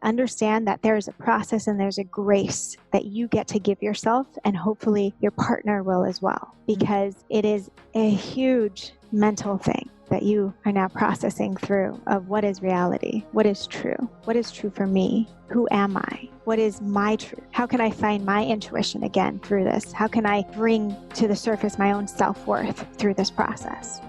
understand that there's a process and there's a grace that you get to give yourself, and hopefully your partner will as well, because it is a huge mental thing that you are now processing through of what is reality, what is true for me, who am I, what is my truth, how can I find my intuition again through this, how can I bring to the surface my own self-worth through this process.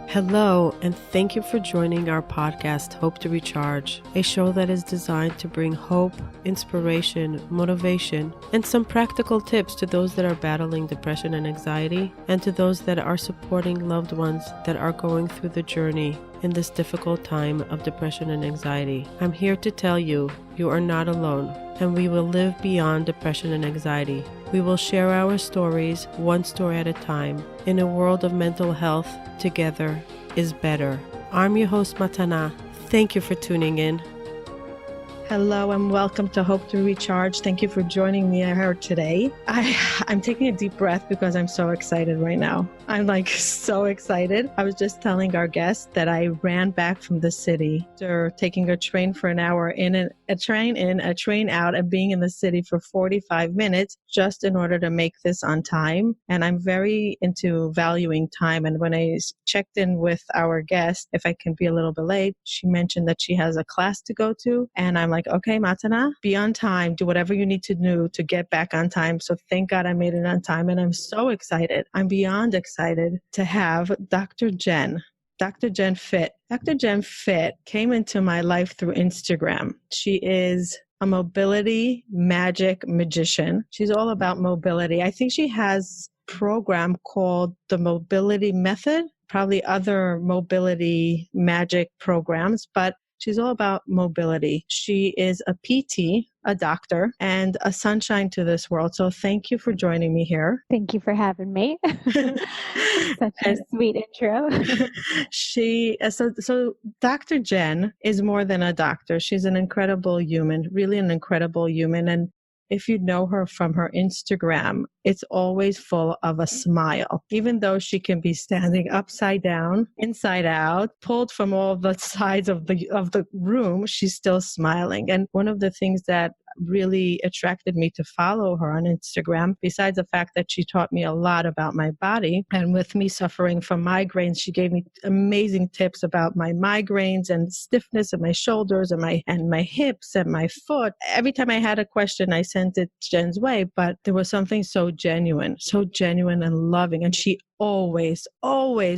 Hello, and thank you for joining our podcast, Hope to Recharge, a show that is designed to bring hope, inspiration, motivation, and some practical tips to those that are battling depression and anxiety, and to those that are supporting loved ones that are going through the journey in this difficult time of depression and anxiety. I'm here to tell you, you are not alone, and we will live beyond depression and anxiety. We will share our stories, one story at a time, in a world of mental health. Together is better. I'm your host, Matana. Thank you for tuning in. Hello and welcome to Hope to Recharge. Thank you for joining me here today. I'm taking a deep breath because I'm so excited right now. I'm so excited. I was just telling our guest that I ran back from the city after taking a train for an hour a train out, and being in the city for 45 minutes just in order to make this on time. And I'm very into valuing time. And when I checked in with our guest, if I can be a little bit late, she mentioned that she has a class to go to. And I'm like, okay, Matana, be on time, do whatever you need to do to get back on time. So thank God I made it on time. And I'm so excited. I'm beyond excited to have Dr. Jen Fit. Dr. Jen Fit came into my life through Instagram. She is a mobility magic magician. She's all about mobility. I think she has a program called the Mobility Method, probably other mobility magic programs, but she's all about mobility. She is a PT, a doctor, and a sunshine to this world. So thank you for joining me here. Thank you for having me. Such a sweet intro. So Dr. Jen is more than a doctor. She's an incredible human, really an incredible human. And if you know her from her Instagram, it's always full of a smile. Even though she can be standing upside down, inside out, pulled from all the sides of the room, she's still smiling. And one of the things that really attracted me to follow her on Instagram, besides the fact that she taught me a lot about my body, and with me suffering from migraines, she gave me amazing tips about my migraines and stiffness of my shoulders and my hips and my foot. Every time I had a question, I sent it Jen's way, but there was something so genuine and loving. And she always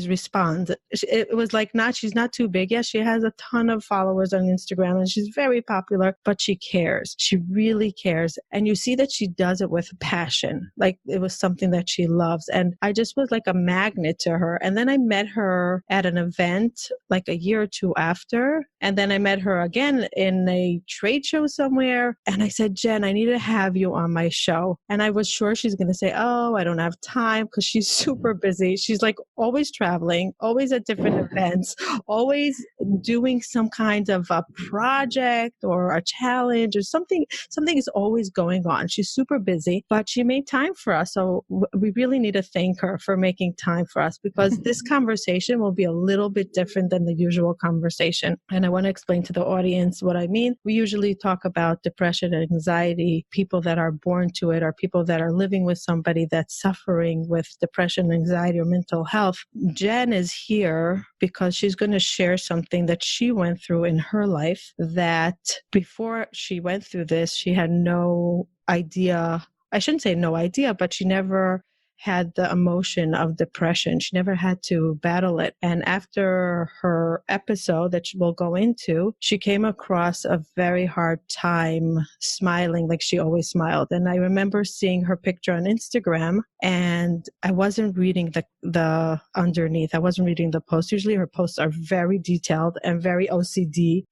responds. It was like, she's not too big. Yes, she has a ton of followers on Instagram and she's very popular, but she cares. She really cares. And you see that she does it with passion. Like it was something that she loves. And I just was like a magnet to her. And then I met her at an event like a year or two after. And then I met her again in a trade show somewhere. And I said, Jen, I need to have you on my show. And I was sure she's going to say, oh, I don't have time, because she's super busy. She's like always traveling, always at different events, always doing some kind of a project or a challenge or something. Something is always going on. She's super busy, but she made time for us. So we really need to thank her for making time for us, because this conversation will be a little bit different than the usual conversation. And I want to explain to the audience what I mean. We usually talk about depression and anxiety, people that are born to it, or people that are living with somebody that's suffering with depression and anxiety or mental health. Jen is here because she's going to share something that she went through in her life, that before she went through this, she had no idea. I shouldn't say no idea, but she never had the emotion of depression. She never had to battle it. And after her episode that we'll go into, she came across a very hard time smiling like she always smiled. And I remember seeing her picture on Instagram, and I wasn't reading the underneath. I wasn't reading the post. Usually her posts are very detailed and very OCD.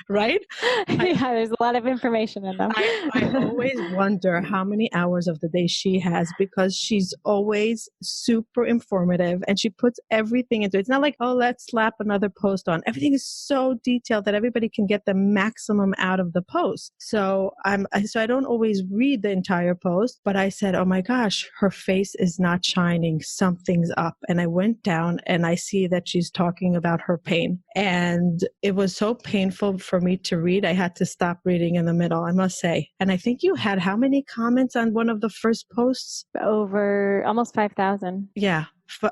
Right? Yeah, there's a lot of information in them. I always wonder how many hours of the day she has, because she's always super informative and she puts everything into it. It's not like, oh, let's slap another post on. Everything is so detailed that everybody can get the maximum out of the post. So I don't always read the entire post, but I said, oh my gosh, her face is not shining. Something's up. And I went down and I see that she's talking about her pain. And it was so painful for for me to read. I had to stop reading in the middle, I must say. And I think you had how many comments on one of the first posts? Over almost 5,000. Yeah.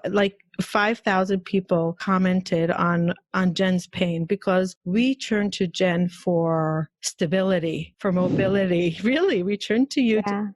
Like 5,000 people commented on Jen's pain because we turned to Jen for stability, for mobility. Really, we turned to you to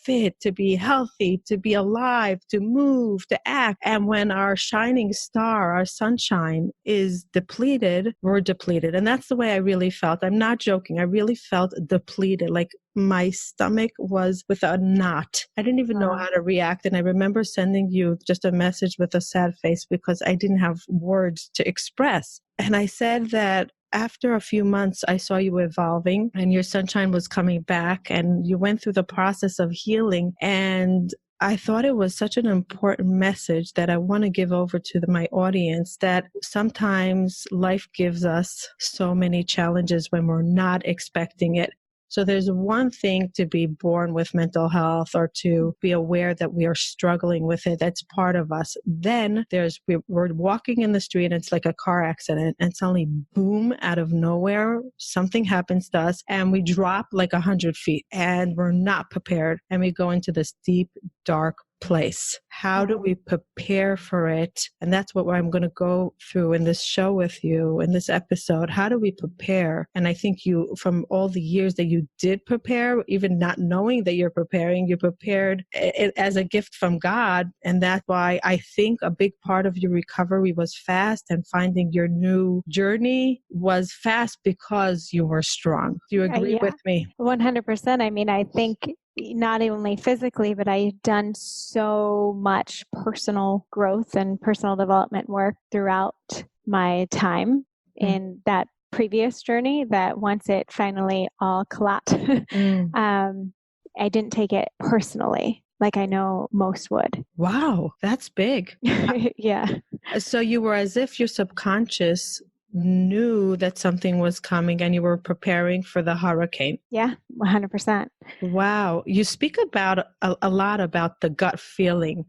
fit, to be healthy, to be alive, to move, to act. And when our shining star, our sunshine is depleted, we're depleted. And that's the way I really felt. I'm not joking. I really felt depleted. Like my stomach was with a knot. I didn't even know how to react. And I remember sending you just a message with a sad face because I didn't have words to express. And I said that after a few months, I saw you evolving and your sunshine was coming back and you went through the process of healing. And I thought it was such an important message that I want to give over to my audience, that sometimes life gives us so many challenges when we're not expecting it. So there's one thing to be born with mental health or to be aware that we are struggling with it. That's part of us. Then we're walking in the street and it's like a car accident and suddenly boom, out of nowhere, something happens to us and we drop like 100 feet and we're not prepared and we go into this deep, dark place. How do we prepare for it? And that's what I'm going to go through in this show with you in this episode. How do we prepare? And I think you, from all the years that you did prepare, even not knowing that you're preparing, you prepared it as a gift from God. And that's why I think a big part of your recovery was fast, and finding your new journey was fast because you were strong. Do you agree with me? 100%. I mean, I think not only physically, but I've done so much personal growth and personal development work throughout my time in that previous journey that once it finally all collapsed, I didn't take it personally like I know most would. Wow, that's big. Yeah. So you were as if your subconscious knew that something was coming and you were preparing for the hurricane. Yeah, 100%. Wow. You speak about a lot about the gut feeling.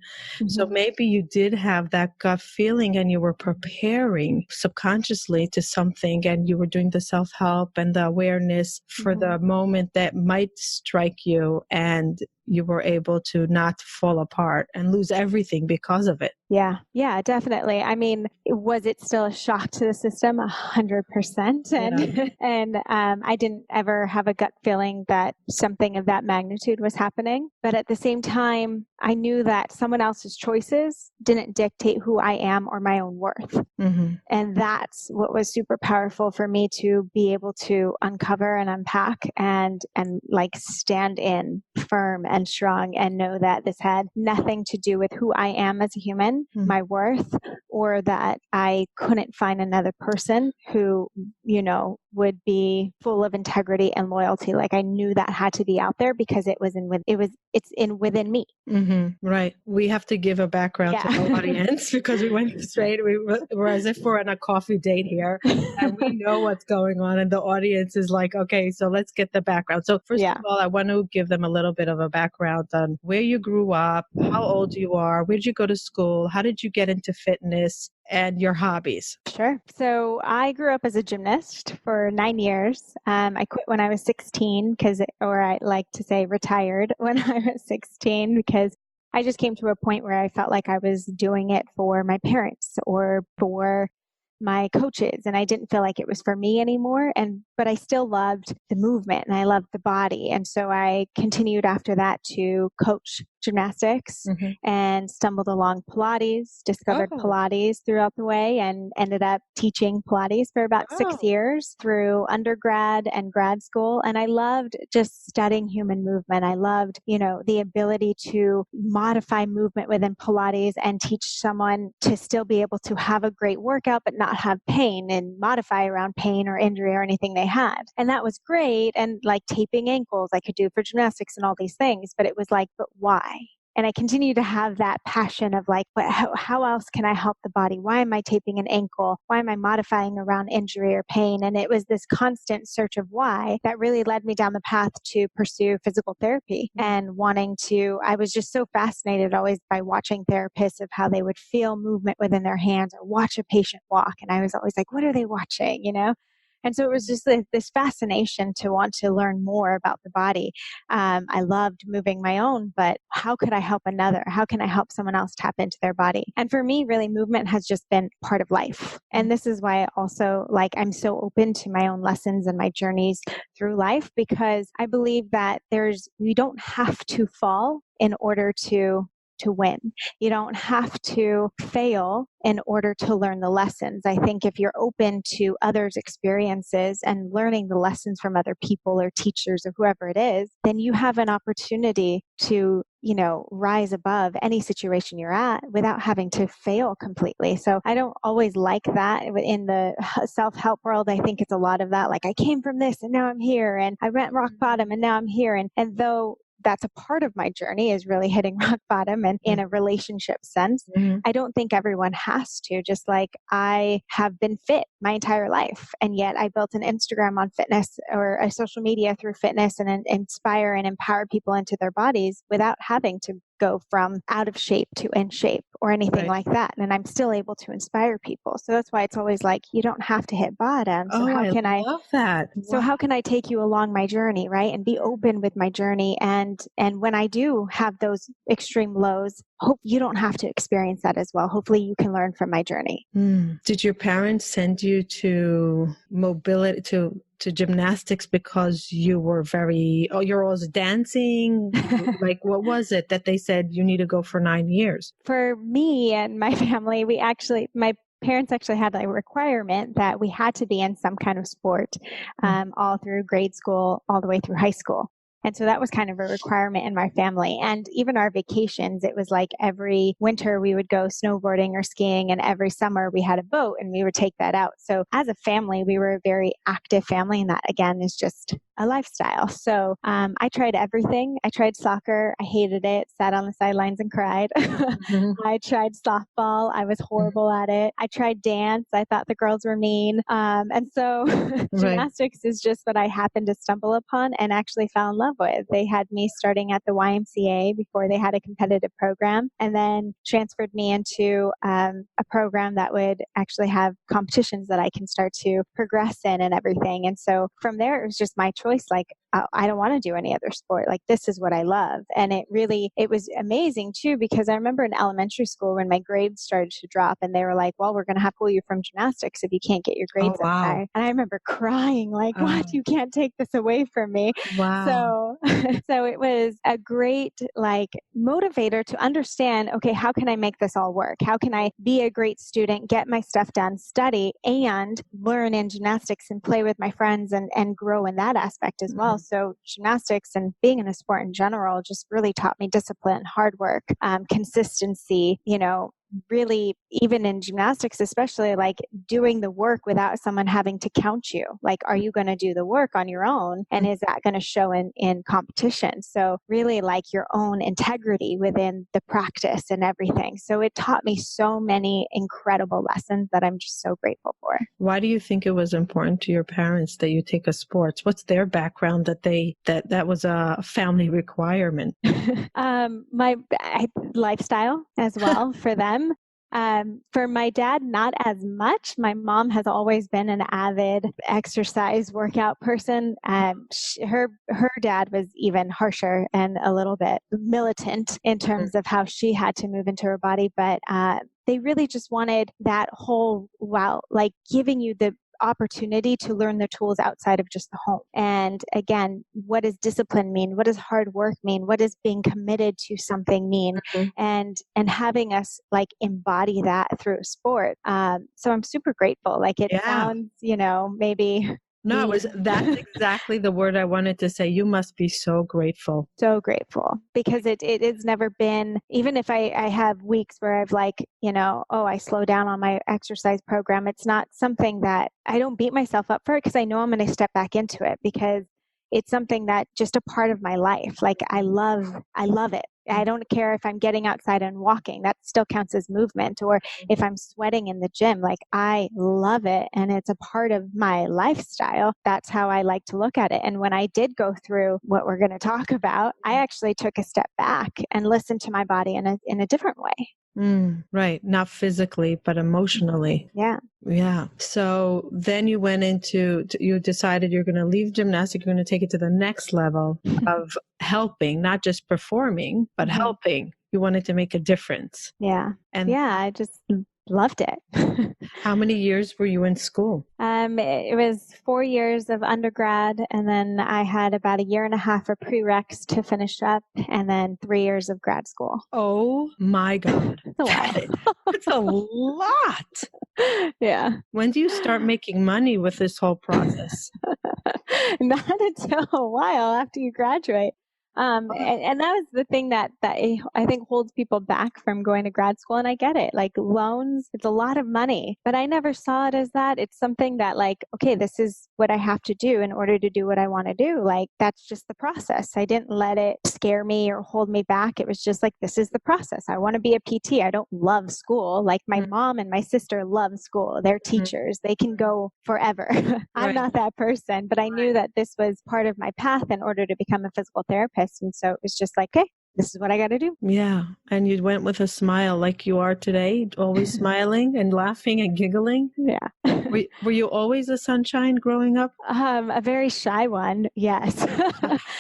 So maybe you did have that gut feeling and you were preparing subconsciously to something and you were doing the self-help and the awareness for the moment that might strike you, and you were able to not fall apart and lose everything because of it. Yeah, definitely. I mean, was it still a shock to the system? 100%. And I didn't ever have a gut feeling that something of that magnitude was happening. But at the same time, I knew that someone else's choices didn't dictate who I am or my own worth. And that's what was super powerful for me to be able to uncover and unpack and like stand in firm and strong and know that this had nothing to do with who I am as a human, my worth, or that I couldn't find another person who, you know, would be full of integrity and loyalty. Like I knew that had to be out there because it's within me. Right. We have to give a background to the audience because we went straight. We're as if we're on a coffee date here and we know what's going on. And the audience is like, okay, so let's get the background. So first of all, I want to give them a little bit of a background on where you grew up, how old you are, where did you go to school, how did you get into fitness, and your hobbies. Sure. So I grew up as a gymnast for 9 years. I quit when I was 16 or I like to say retired when I was 16 because I just came to a point where I felt like I was doing it for my parents or for my coaches, and I didn't feel like it was for me anymore. But I still loved the movement and I loved the body. And so I continued after that to coach gymnastics and stumbled along Pilates, discovered Pilates throughout the way, and ended up teaching Pilates for about 6 years through undergrad and grad school. And I loved just studying human movement. I loved, the ability to modify movement within Pilates and teach someone to still be able to have a great workout, but not have pain and modify around pain or injury or anything they had. And that was great. And like taping ankles, I could do for gymnastics and all these things, but it was like, but why? And I continue to have that passion of like, but how else can I help the body? Why am I taping an ankle? Why am I modifying around injury or pain? And it was this constant search of why that really led me down the path to pursue physical therapy and I was just so fascinated always by watching therapists of how they would feel movement within their hands or watch a patient walk. And I was always like, what are they watching? And so it was just this fascination to want to learn more about the body. I loved moving my own, but how could I help another? How can I help someone else tap into their body? And for me, really, movement has just been part of life. And this is why I also I'm so open to my own lessons and my journeys through life, because I believe that you don't have to fall in order to win. You don't have to fail in order to learn the lessons. I think if you're open to others' experiences and learning the lessons from other people or teachers or whoever it is, then you have an opportunity to, rise above any situation you're at without having to fail completely. So I don't always like that in the self-help world. I think it's a lot of that. Like, I came from this and now I'm here, and I went rock bottom and now I'm here. And though that's a part of my journey, is really hitting rock bottom and in a relationship sense. I don't think everyone has to, just like I have been fit my entire life. And yet I built an Instagram on fitness, or a social media through fitness, and inspire and empower people into their bodies without having to go from out of shape to in shape or anything like that. And I'm still able to inspire people. So that's why it's always like, you don't have to hit bottom. So I love that. So Wow. how can I take you along my journey, right? And be open with my journey. And when I do have those extreme lows, hope you don't have to experience that as well. Hopefully you can learn from my journey. Did your parents send you to mobility, to gymnastics because you were you're always dancing? Like, what was it that they said you need to go for 9 years? For me and my family, my parents actually had a requirement that we had to be in some kind of sport all through grade school, all the way through high school. And so that was kind of a requirement in my family. And even our vacations, it was like every winter we would go snowboarding or skiing, and every summer we had a boat and we would take that out. So as a family, we were a very active family, and that again is just a lifestyle. So I tried everything. I tried soccer. I hated it, sat on the sidelines and cried. I tried softball. I was horrible at it. I tried dance. I thought the girls were mean. And so gymnastics is just what I happened to stumble upon and actually fell in love with. They had me starting at the YMCA before they had a competitive program, and then transferred me into a program that would actually have competitions that I can start to progress in and everything. And so from there, it was just my choice. Like, I don't want to do any other sport. Like, this is what I love. And it was amazing too, because I remember in elementary school when my grades started to drop and they were like, well, we're going to have to pull you from gymnastics if you can't get your grades up high. And I remember crying like, what? You can't take this away from me. So it was a great motivator to understand, okay, how can I make this all work? How can I be a great student, get my stuff done, study, and learn in gymnastics and play with my friends and grow in that aspect as well. So gymnastics and being in a sport in general just really taught me discipline, hard work, consistency, really, even in gymnastics, especially doing the work without someone having to count you. Like, are you going to do the work on your own? And is that going to show in competition? So really your own integrity within the practice and everything. So it taught me so many incredible lessons that I'm just so grateful for. Why do you think it was important to your parents that you take a sports? What's their background that was a family requirement? My lifestyle as well for them. For my dad, not as much. My mom has always been an avid exercise workout person. Her dad was even harsher and a little bit militant in terms of how she had to move into her body. But they really just wanted that whole, giving you the opportunity to learn the tools outside of just the home. And again, what does discipline mean? What does hard work mean? What does being committed to something mean? And having us embody that through sport. So I'm super grateful. It sounds, maybe. No, that's exactly the word I wanted to say. You must be so grateful. So grateful, because it has never been, even if I have weeks where I've I slow down on my exercise program, it's not something that I don't beat myself up for it, because I know I'm going to step back into it, because it's something that just a part of my life. I love it. I don't care if I'm getting outside and walking, that still counts as movement, or if I'm sweating in the gym, I love it. And it's a part of my lifestyle. That's how I like to look at it. And when I did go through what we're going to talk about, I actually took a step back and listened to my body in a different way. Right. Not physically, but emotionally. Yeah. Yeah. So then you went you decided you're going to leave gymnastics. You're going to take it to the next level of helping, not just performing, but helping. You wanted to make a difference. Yeah. And I just loved it. how many years were you in school? It was 4 years of undergrad, and then I had about a year and a half of prereqs to finish up, and then 3 years of grad school. Oh my God. It's a lot. It's a lot. Yeah. When do you start making money with this whole process? Not until a while after you graduate. And that was the thing that I think holds people back from going to grad school. And I get it. Like loans, it's a lot of money, but I never saw it as that. It's something that like, okay, this is what I have to do in order to do what I want to do. Like that's just the process. I didn't let it scare me or hold me back. It was just like, this is the process. I want to be a PT. I don't love school. Like my mom and my sister love school. They're teachers. They can go forever. I'm not that person, but I knew that this was part of my path in order to become a physical therapist. And so it was just like, okay, this is what I got to do. Yeah. And you went with a smile like you are today, always smiling and laughing and giggling. Yeah. Were you always a sunshine growing up? A very shy one. Yes.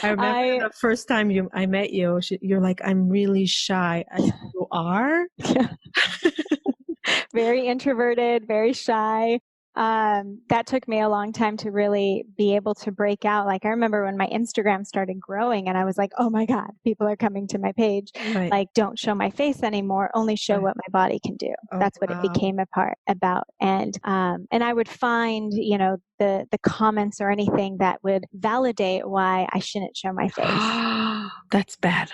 I remember the first time I met you, you're like, I'm really shy. I said, you are? Yeah. Very introverted, very shy. That took me a long time to really be able to break out. Like I remember when my Instagram started growing and I was like, oh my God, people are coming to my page. Right. Like don't show my face anymore, only show what my body can do. That's what it became about. And I would find, the comments or anything that would validate why I shouldn't show my face. That's bad.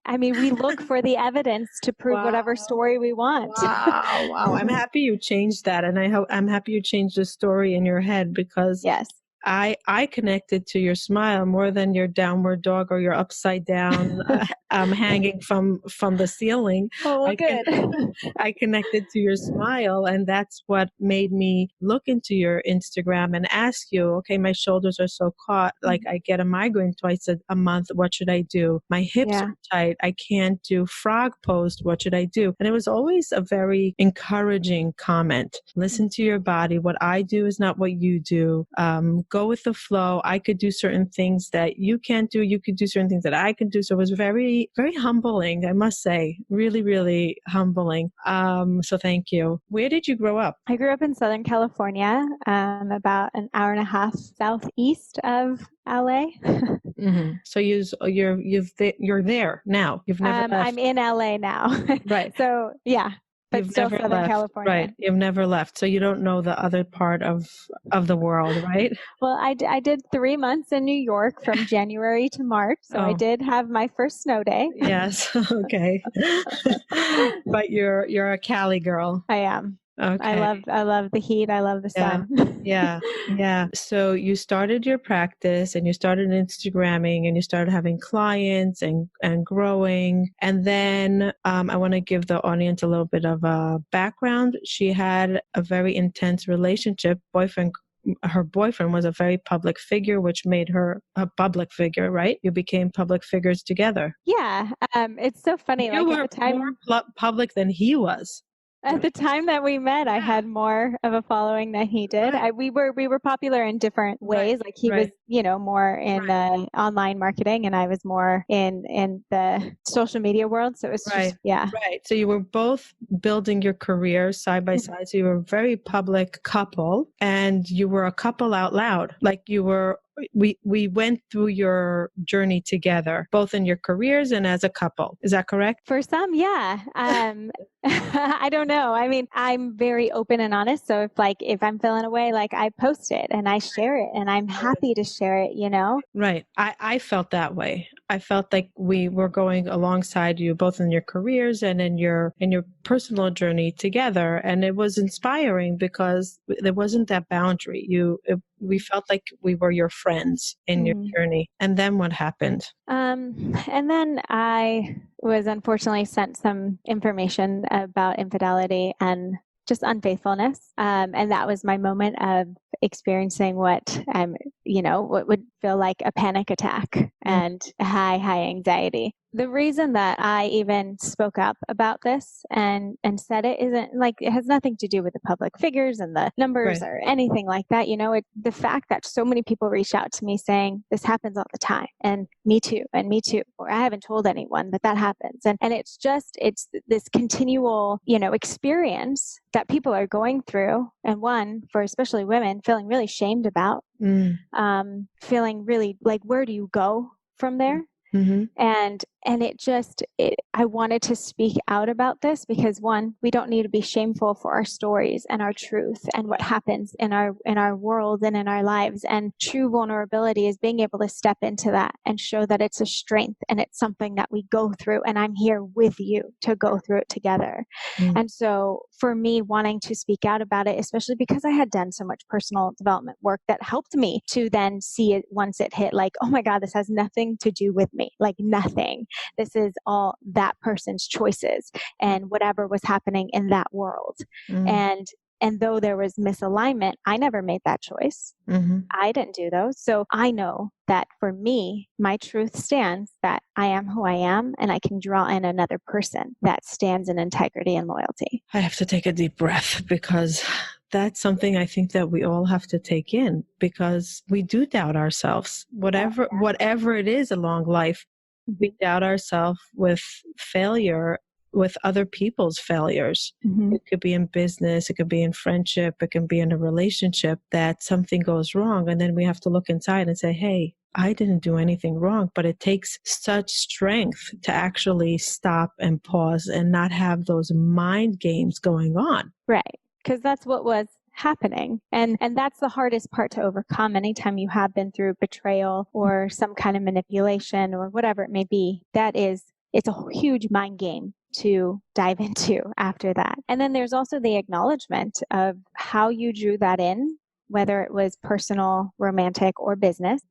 I mean, we look for the evidence to prove whatever story we want. Wow. I'm happy you changed that. And I'm happy you changed the story in your head because yes. I connected to your smile more than your downward dog or your upside down hanging from the ceiling. Oh, well, good. I connected to your smile, and that's what made me look into your Instagram and ask you, okay, my shoulders are so caught, like I get a migraine twice a month. What should I do? My hips are tight. I can't do frog pose. What should I do? And it was always a very encouraging comment. Listen to your body. What I do is not what you do. Go with the flow. I could do certain things that you can't do. You could do certain things that I could do. So it was very, very humbling, I must say. Really, really humbling. So thank you. Where did you grow up? I grew up in Southern California, about an hour and a half southeast of LA. So you're there now. You've never left. I'm in LA now. Right. So yeah. But still Southern California. Right. You've never left. So you don't know the other part of the world, right? Well, I did 3 months in New York from January to March. So I did have my first snow day. Yes. Okay. But you're a Cali girl. I am. Okay. I love the heat. I love the sun. Yeah. So you started your practice and you started Instagramming and you started having clients and growing. And then I want to give the audience a little bit of a background. She had a very intense relationship. Her boyfriend was a very public figure, which made her a public figure, right? You became public figures together. Yeah. It's so funny. You were more public than he was. At the time that we met, I had more of a following than he did. We were popular in different ways. Like he was, more in online marketing, and I was more in the social media world. So it was just, Right. So you were both building your careers side by side. So you were a very public couple, and you were a couple out loud. Like you were. We went through your journey together, both in your careers and as a couple. Is that correct? For some, yeah. I don't know. I mean, I'm very open and honest. So if I'm feeling away, like I post it and I share it, and I'm happy to share it, Right. I felt that way. I felt like we were going alongside you both in your careers and in your personal journey together. And it was inspiring because there wasn't that boundary. We felt like we were your friends in your journey. And then what happened? And then I was unfortunately sent some information about infidelity and just unfaithfulness. And that was my moment of experiencing what would feel like a panic attack and high anxiety. the reason that I even spoke up about this and said it isn't like, it has nothing to do with the public figures and the numbers Right. or anything like that. You know, the fact that so many people reach out to me saying this happens all the time, and me too, or I haven't told anyone, but that happens. And it's this continual, you know, experience that people are going through. And one, for especially women, feeling really shamed about, feeling really like, where do you go from there? Mm-hmm. And I wanted to speak out about this because, one, we don't need to be shameful for our stories and our truth and what happens in our world and in our lives. And true vulnerability is being able to step into that and show that it's a strength and it's something that we go through, and I'm here with you to go through it together. And so for me, wanting to speak out about it, especially because I had done so much personal development work that helped me to then see it once it hit, like, oh my God, this has nothing to do with me, like nothing. This is all that person's choices and whatever was happening in that world. And though there was misalignment, I never made that choice. I didn't do those. So I know that for me, my truth stands, that I am who I am, and I can draw in another person that stands in integrity and loyalty. I have to take a deep breath, because that's something I think that we all have to take in, because we do doubt ourselves. Whatever it is along life, we doubt ourselves with failure, with other people's failures. It could be in business, it could be in friendship, it can be in a relationship, that something goes wrong. And then we have to look inside and say, hey, I didn't do anything wrong. But it takes such strength to actually stop and pause and not have those mind games going on. Right. Because that's what was happening. And that's the hardest part to overcome. Anytime you have been through betrayal or some kind of manipulation or whatever it may be, it's a huge mind game to dive into after that. And then there's also the acknowledgement of how you drew that in, whether it was personal, romantic, or business.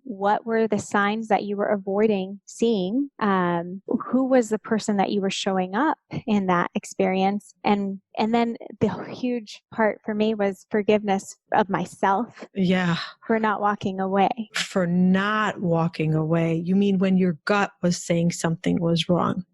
What were the signs that you were avoiding seeing? Who was the person that you were showing up in that experience? And then the huge part for me was forgiveness of myself. Yeah. For not walking away. For not walking away. You mean when your gut was saying something was wrong?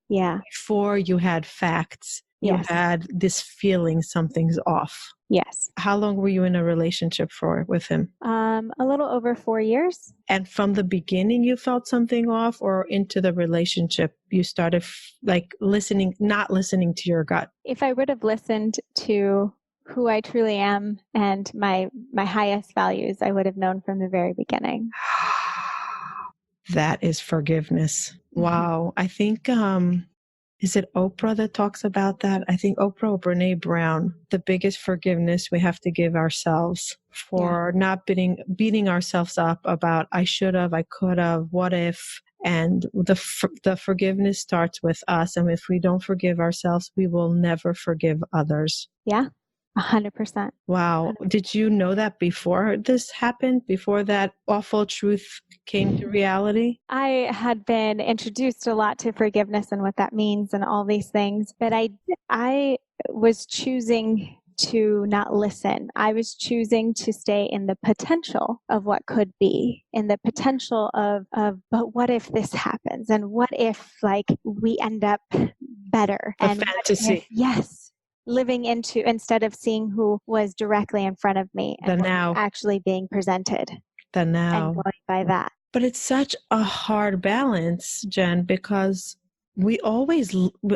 Yeah. Before you had facts, you had this feeling something's off. Yes. How long were you in a relationship with him? A little over 4 years. And from the beginning, you felt something off, or into the relationship, you started not listening to your gut? If I would have listened to who I truly am and my highest values, I would have known from the very beginning. That is forgiveness. Wow. I think, is it Oprah that talks about that? I think Oprah or Brene Brown, the biggest forgiveness we have to give ourselves for not beating ourselves up about, I should have, I could have, what if? And the forgiveness starts with us. And if we don't forgive ourselves, we will never forgive others. Yeah. 100%. Wow. Did you know that before this happened, before that awful truth came to reality? I had been introduced a lot to forgiveness and what that means and all these things, but I was choosing to not listen. I was choosing to stay in the potential of what could be, in the potential of but what if this happens? And what if, like, we end up better? A fantasy. Yes. Living into, instead of seeing who was directly in front of me and The now. actually being presented. The now. And going by that. But it's such a hard balance, Jen, because we always,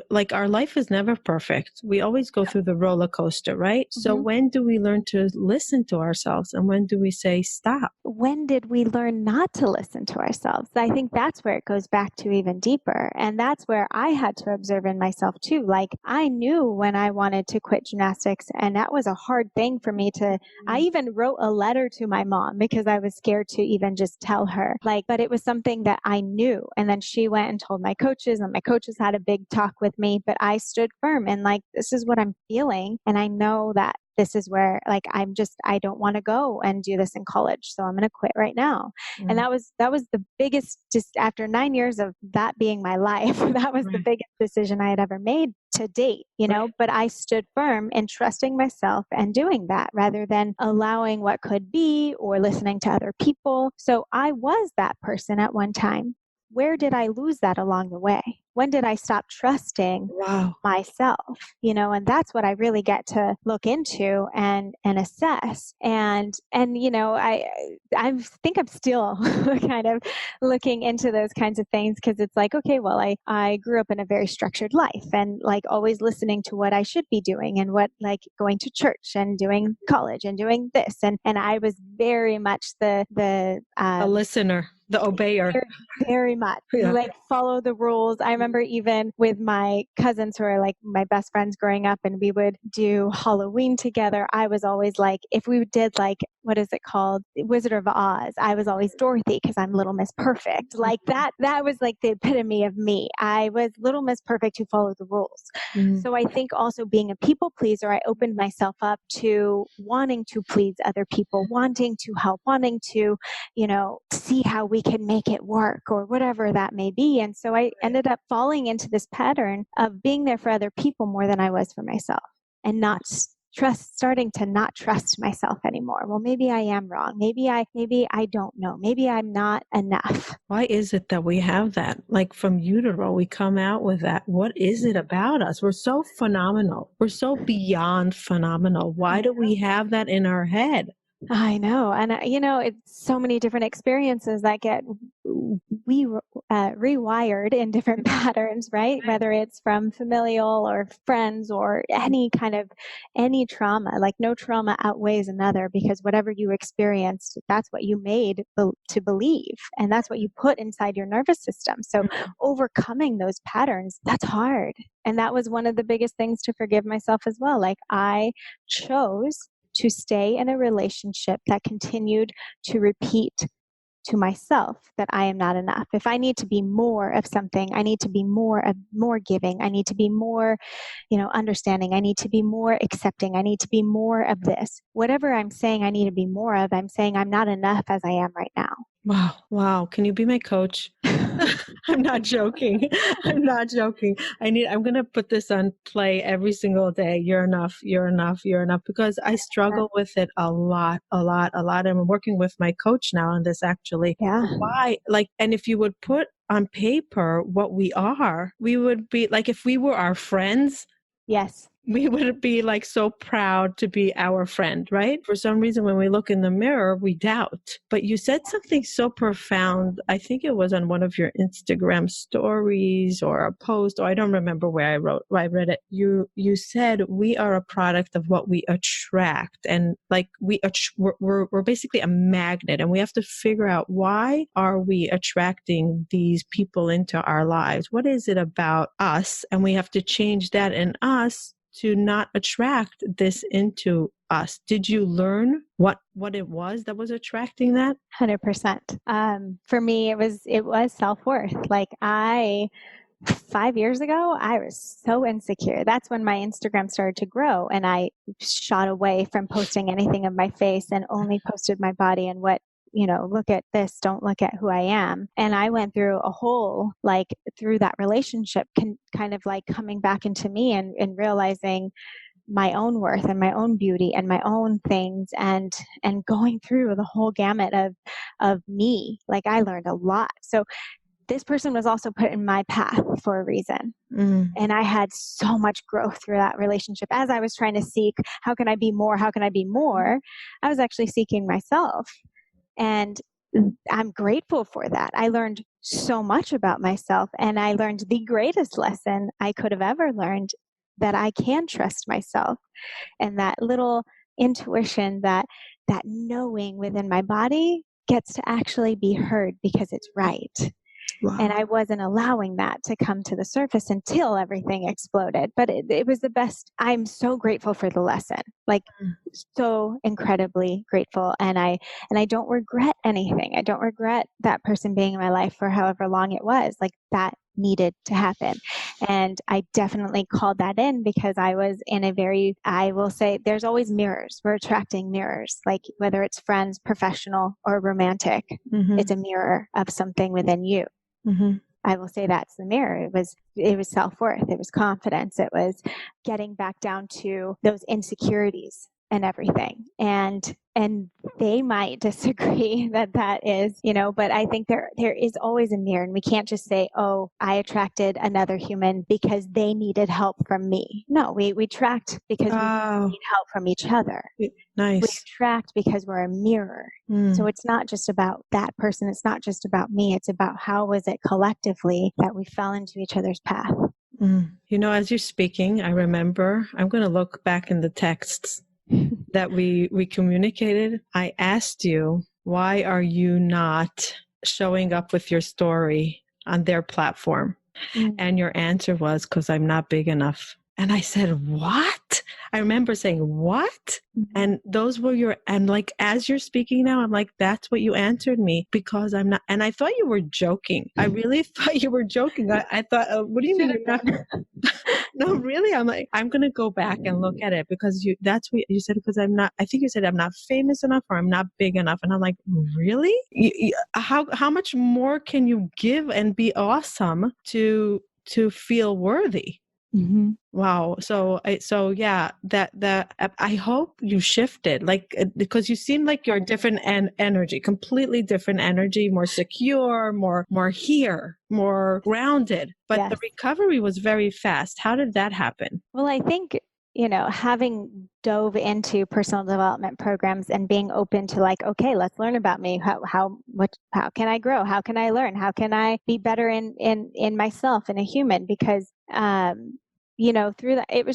like, our life is never perfect. We always go through the roller coaster, right? So when do we learn to listen to ourselves, and when do we say stop? When did we learn not to listen to ourselves? I think that's where it goes back to even deeper. And that's where I had to observe in myself too. Like, I knew when I wanted to quit gymnastics, and that was a hard thing for me to, I even wrote a letter to my mom because I was scared to even just tell her, like, but it was something that I knew. And then she went and told my coaches, and my coaches had a big talk with me, but I stood firm and, like, this is what I'm feeling. And I know that this is where, like, I don't want to go and do this in college. So I'm going to quit right now. And that was the biggest, just after 9 years of that being my life, that was the biggest decision I had ever made to date, you know, but I stood firm in trusting myself and doing that rather than allowing what could be or listening to other people. So I was that person at one time. where did I lose that along the way? When did I stop trusting Wow. myself? And that's what I really get to look into and assess. And I think I'm still kind of looking into those kinds of things, because it's like, okay, well, I grew up in a very structured life, and like always listening to what I should be doing, and what, like going to church and doing college and doing this. And I was very much the listener, the obeyer. very, very much Yeah. like follow the rules. I remember even with my cousins, who are like my best friends growing up, and we would do Halloween together. I was always like, if we did like, what is it called? Wizard of Oz. I was always Dorothy, because I'm Little Miss Perfect. Like that was like the epitome of me. I was Little Miss Perfect who followed the rules. So I think also being a people pleaser, I opened myself up to wanting to please other people, wanting to help, wanting to, see how we can make it work, or whatever that may be. And so I ended up falling into this pattern of being there for other people more than I was for myself, and not starting to not trust myself anymore. Well, maybe I am wrong. Maybe I don't know. Maybe I'm not enough. Why is it that we have that? Like from utero, we come out with that. What is it about us? We're so phenomenal. We're so beyond phenomenal. Why do we have that in our head? I know. And, it's so many different experiences that get rewired in different patterns, right? Whether it's from familial or friends or any trauma. Like no trauma outweighs another, because whatever you experienced, that's what you made to believe. And that's what you put inside your nervous system. So overcoming those patterns, that's hard. And that was one of the biggest things to forgive myself as well. Like I chose to stay in a relationship that continued to repeat to myself that I am not enough. If I need to be more of something, I need to be more giving. I need to be more, understanding. I need to be more accepting. I need to be more of this. Whatever I'm saying I need to be more of, I'm saying I'm not enough as I am right now. Wow. Can you be my coach? I'm not joking. I'm going to put this on play every single day. You're enough. You're enough. You're enough. Because I struggle with it a lot. And I'm working with my coach now on this, actually. Yeah. Why? And if you would put on paper what we are, we would be like, if we were our friends. Yes. We would be so proud to be our friend, right? For some reason, when we look in the mirror, we doubt. But you said something so profound. I think it was on one of your Instagram stories or a post, or I don't remember where I read it. You said we are a product of what we attract, and we're basically a magnet, and we have to figure out, why are we attracting these people into our lives? What is it about us? And we have to change that in us to not attract this into us. Did you learn what it was that was attracting that? 100%. For me, it was self-worth. 5 years ago, I was so insecure. That's when my Instagram started to grow, and I shot away from posting anything of my face and only posted my body and what, look at this, don't look at who I am. And I went through a whole, through that relationship, kind of coming back into me and realizing my own worth and my own beauty and my own things, and going through the whole gamut of me. I learned a lot. So this person was also put in my path for a reason. And I had so much growth through that relationship. As I was trying to seek, how can I be more? How can I be more? I was actually seeking myself. And I'm grateful for that. I learned so much about myself, and I learned the greatest lesson I could have ever learned, that I can trust myself, and that little intuition, that knowing within my body gets to actually be heard because it's right. Wow. And I wasn't allowing that to come to the surface until everything exploded. But it was the best. I'm so grateful for the lesson, so incredibly grateful. And I don't regret anything. I don't regret that person being in my life for however long it was. That needed to happen. And I definitely called that in, because I was in I will say, there's always mirrors. We're attracting mirrors, whether it's friends, professional, or romantic. It's a mirror of something within you. I will say that's the mirror. It was self-worth. It was confidence. It was getting back down to those insecurities and everything. And they might disagree that is, but I think there is always a mirror, and we can't just say, oh, I attracted another human because they needed help from me. No, we attract because we need help from each other. Nice. We attract because we're a mirror. So it's not just about that person. It's not just about me. It's about how was it collectively that we fell into each other's path. As you're speaking, I remember, I'm going to look back in the texts that we communicated. I asked you, why are you not showing up with your story on their platform? And your answer was, because I'm not big enough. And I said, what? I remember saying, what? And those were and like, as you're speaking now, I'm like, that's what you answered me, because I'm not. And I thought you were joking. I really thought you were joking. I thought, what do you mean you're not? No, really? I'm like, I'm going to go back and look at it, because that's what you said, because I'm not, I think you said I'm not famous enough, or I'm not big enough. And I'm like, really? How much more can you give and be awesome to feel worthy? Wow. So yeah, that I hope you shifted, like, because you seem like you're different energy, completely different energy, more secure, more here, more grounded. But the recovery was very fast. How did that happen? Well, I think, having dove into personal development programs and being open to like, okay, let's learn about me. How can I grow? How can I learn? How can I be better in myself and a human? Because, through that, it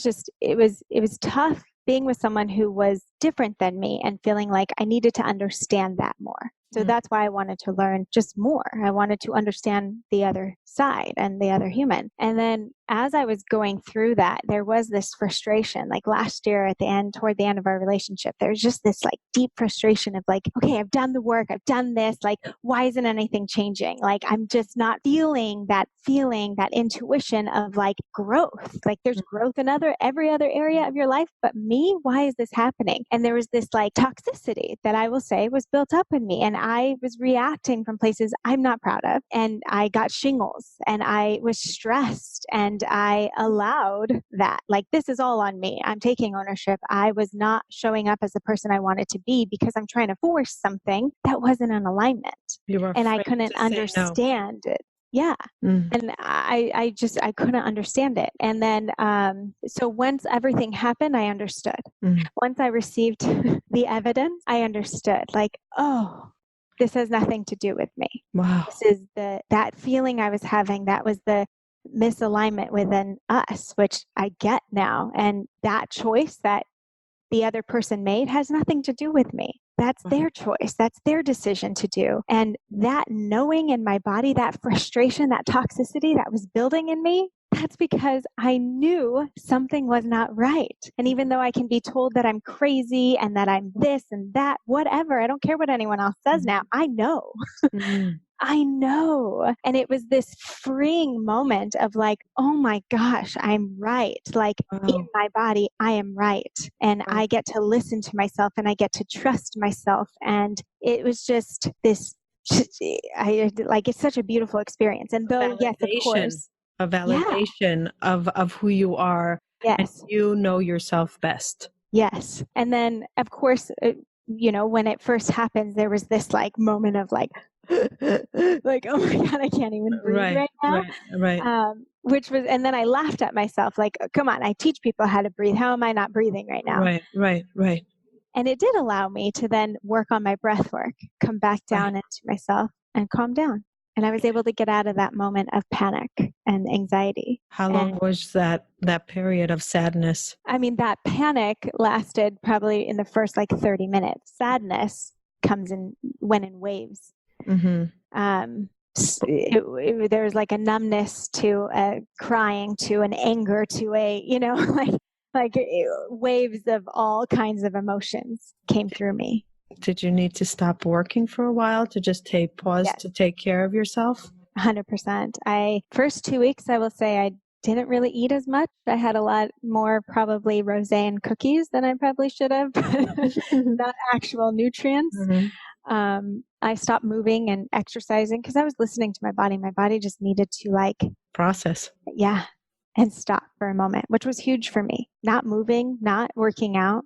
was tough being with someone who was different than me and feeling like I needed to understand that more. So that's why I wanted to learn just more. I wanted to understand the other side and the other human. And then as I was going through that, there was this frustration, like last year toward the end of our relationship, there was just this like deep frustration of like, okay, I've done the work, I've done this, like, why isn't anything changing? Like, I'm just not feeling, that intuition of like growth. Like there's growth in every other area of your life, but me, why is this happening? And there was this like toxicity that I will say was built up in me. And I was reacting from places I'm not proud of. And I got shingles and I was stressed, and I allowed that. Like, this is all on me. I'm taking ownership. I was not showing up as the person I wanted to be because I'm trying to force something that wasn't in alignment. And I couldn't understand it. Yeah. And I couldn't understand it. And then, so once everything happened, I understood. Once I received the evidence, I understood, like, oh, this has nothing to do with me. Wow. This is that feeling I was having. That was the misalignment within us, which I get now. And that choice that the other person made has nothing to do with me. That's their choice. That's their decision to do. And that knowing in my body, that frustration, that toxicity that was building in me, that's because I knew something was not right. And even though I can be told that I'm crazy and that I'm this and that, whatever, I don't care what anyone else says now. I know. I know. And it was this freeing moment of like, oh my gosh, I'm right. Like in my body, I am right. And I get to listen to myself and I get to trust myself. And it was just this, it's such a beautiful experience. And though, yes, of course. A validation of who you are. Yes. And you know yourself best. Yes. And then, of course, when it first happens, there was this like moment of like, like, oh my God, I can't even breathe right now. Right. Which was, and then I laughed at myself, like, come on, I teach people how to breathe. How am I not breathing right now? Right. And it did allow me to then work on my breath work, come back down into myself and calm down. And I was able to get out of that moment of panic and anxiety. How long was that period of sadness? I mean, that panic lasted probably in the first like 30 minutes. Sadness went in waves. There's like a numbness to a crying to an anger to a, like waves of all kinds of emotions came through me. Did you need to stop working for a while to just take pause to take care of yourself? 100%. First 2 weeks, I will say I didn't really eat as much. I had a lot more probably rosé and cookies than I probably should have, not actual nutrients. I stopped moving and exercising because I was listening to my body. My body just needed to like process. Yeah. and stop for a moment, which was huge for me. Not moving, not working out.